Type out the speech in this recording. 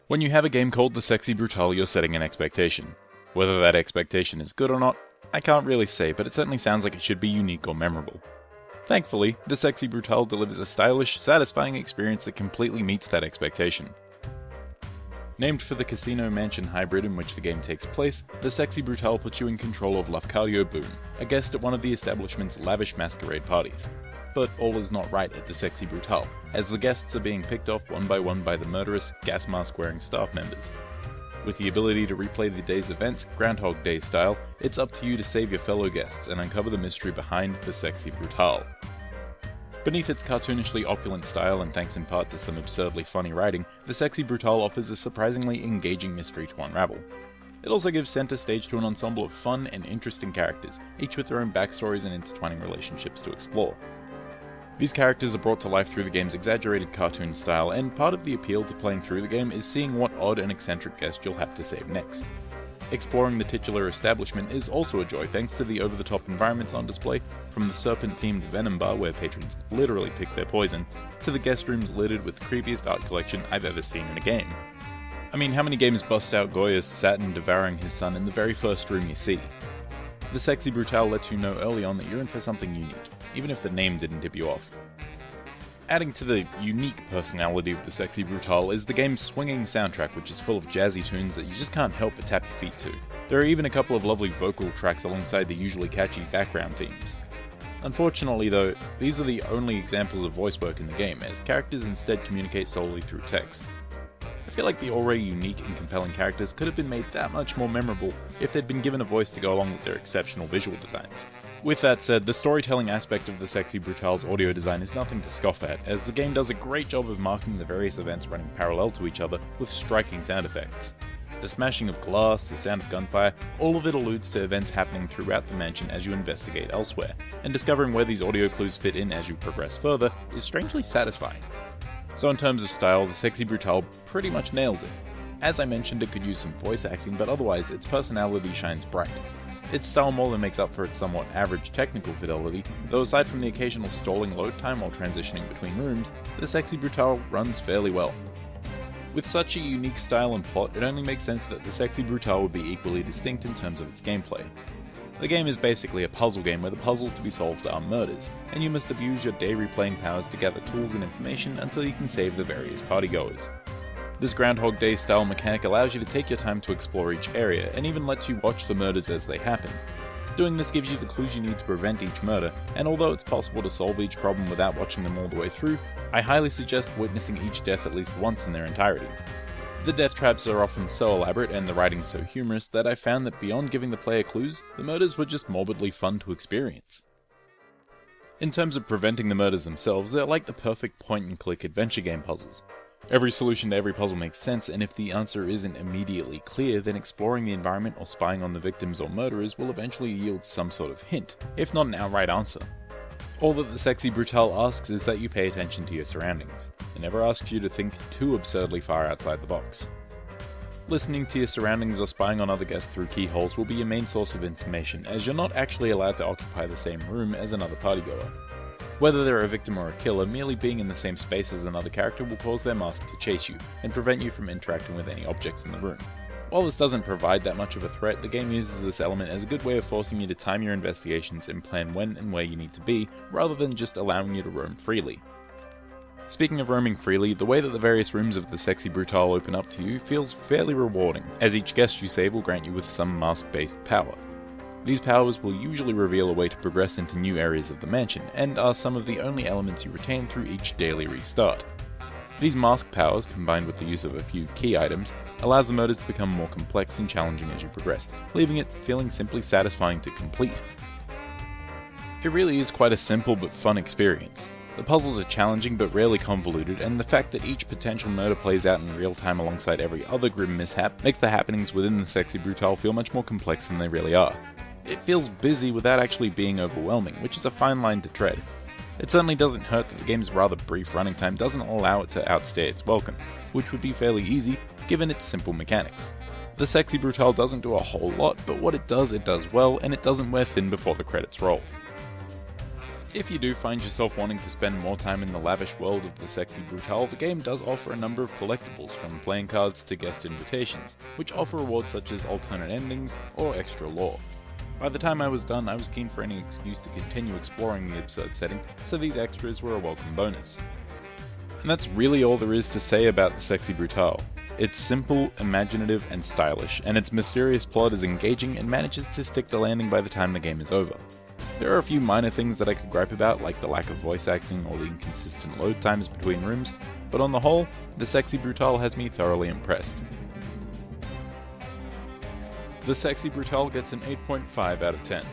When you have a game called The Sexy Brutale, you're setting an expectation. Whether that expectation is good or not, I can't really say, but it certainly sounds like it should be unique or memorable. Thankfully, The Sexy Brutale delivers a stylish, satisfying experience that completely meets that expectation. Named for the casino-mansion hybrid in which the game takes place, The Sexy Brutale puts you in control of Lafcadio Boone, a guest at one of the establishment's lavish masquerade parties. But all is not right at The Sexy Brutale, as the guests are being picked off one by one by the murderous, gas mask-wearing staff members. With the ability to replay the day's events, Groundhog Day style, it's up to you to save your fellow guests and uncover the mystery behind The Sexy Brutale. Beneath its cartoonishly opulent style and thanks in part to some absurdly funny writing, The Sexy Brutale offers a surprisingly engaging mystery to unravel. It also gives center stage to an ensemble of fun and interesting characters, each with their own backstories and intertwining relationships to explore. These characters are brought to life through the game's exaggerated cartoon style, and part of the appeal to playing through the game is seeing what odd and eccentric guest you'll have to save next. Exploring the titular establishment is also a joy thanks to the over-the-top environments on display, from the serpent-themed Venom Bar where patrons literally pick their poison, to the guest rooms littered with the creepiest art collection I've ever seen in a game. I mean, how many games bust out Goya's Saturn devouring his son in the very first room you see? The Sexy Brutale lets you know early on that you're in for something unique, even if the name didn't tip you off. Adding to the unique personality of The Sexy Brutale is the game's swinging soundtrack, which is full of jazzy tunes that you just can't help but tap your feet to. There are even a couple of lovely vocal tracks alongside the usually catchy background themes. Unfortunately though, these are the only examples of voice work in the game, as characters instead communicate solely through text. I feel like the already unique and compelling characters could have been made that much more memorable if they'd been given a voice to go along with their exceptional visual designs. With that said, the storytelling aspect of The Sexy Brutale's audio design is nothing to scoff at, as the game does a great job of marking the various events running parallel to each other with striking sound effects. The smashing of glass, the sound of gunfire, all of it alludes to events happening throughout the mansion as you investigate elsewhere, and discovering where these audio clues fit in as you progress further is strangely satisfying. So in terms of style, The Sexy Brutale pretty much nails it. As I mentioned, it could use some voice acting, but otherwise its personality shines bright. Its style more than makes up for its somewhat average technical fidelity, though aside from the occasional stalling load time while transitioning between rooms, The Sexy Brutale runs fairly well. With such a unique style and plot, it only makes sense that The Sexy Brutale would be equally distinct in terms of its gameplay. The game is basically a puzzle game where the puzzles to be solved are murders, and you must abuse your day replaying powers to gather tools and information until you can save the various partygoers. This Groundhog Day style mechanic allows you to take your time to explore each area, and even lets you watch the murders as they happen. Doing this gives you the clues you need to prevent each murder, and although it's possible to solve each problem without watching them all the way through, I highly suggest witnessing each death at least once in their entirety. The death traps are often so elaborate and the writing so humorous that I found that beyond giving the player clues, the murders were just morbidly fun to experience. In terms of preventing the murders themselves, they're like the perfect point-and-click adventure game puzzles. Every solution to every puzzle makes sense, and if the answer isn't immediately clear, then exploring the environment or spying on the victims or murderers will eventually yield some sort of hint, if not an outright answer. All that The Sexy Brutale asks is that you pay attention to your surroundings. It never asks you to think too absurdly far outside the box. Listening to your surroundings or spying on other guests through keyholes will be your main source of information, as you're not actually allowed to occupy the same room as another partygoer. Whether they're a victim or a killer, merely being in the same space as another character will cause their mask to chase you, and prevent you from interacting with any objects in the room. While this doesn't provide that much of a threat, the game uses this element as a good way of forcing you to time your investigations and plan when and where you need to be, rather than just allowing you to roam freely. Speaking of roaming freely, the way that the various rooms of The Sexy Brutale open up to you feels fairly rewarding, as each guest you save will grant you with some mask-based power. These powers will usually reveal a way to progress into new areas of the mansion, and are some of the only elements you retain through each daily restart. These mask powers, combined with the use of a few key items, allows the murders to become more complex and challenging as you progress, leaving it feeling simply satisfying to complete. It really is quite a simple but fun experience. The puzzles are challenging but rarely convoluted, and the fact that each potential murder plays out in real time alongside every other grim mishap makes the happenings within The Sexy Brutale feel much more complex than they really are. It feels busy without actually being overwhelming, which is a fine line to tread. It certainly doesn't hurt that the game's rather brief running time doesn't allow it to outstay its welcome, which would be fairly easy given its simple mechanics. The Sexy Brutale doesn't do a whole lot, but what it does well, and it doesn't wear thin before the credits roll. If you do find yourself wanting to spend more time in the lavish world of the Sexy Brutale, the game does offer a number of collectibles, from playing cards to guest invitations, which offer rewards such as alternate endings or extra lore. By the time I was done, I was keen for any excuse to continue exploring the absurd setting, so these extras were a welcome bonus. And that's really all there is to say about the Sexy Brutale. It's simple, imaginative, and stylish, and its mysterious plot is engaging and manages to stick the landing by the time the game is over. There are a few minor things that I could gripe about, like the lack of voice acting or the inconsistent load times between rooms, but on the whole, the Sexy Brutale has me thoroughly impressed. The Sexy Brutale gets an 8.5 out of 10.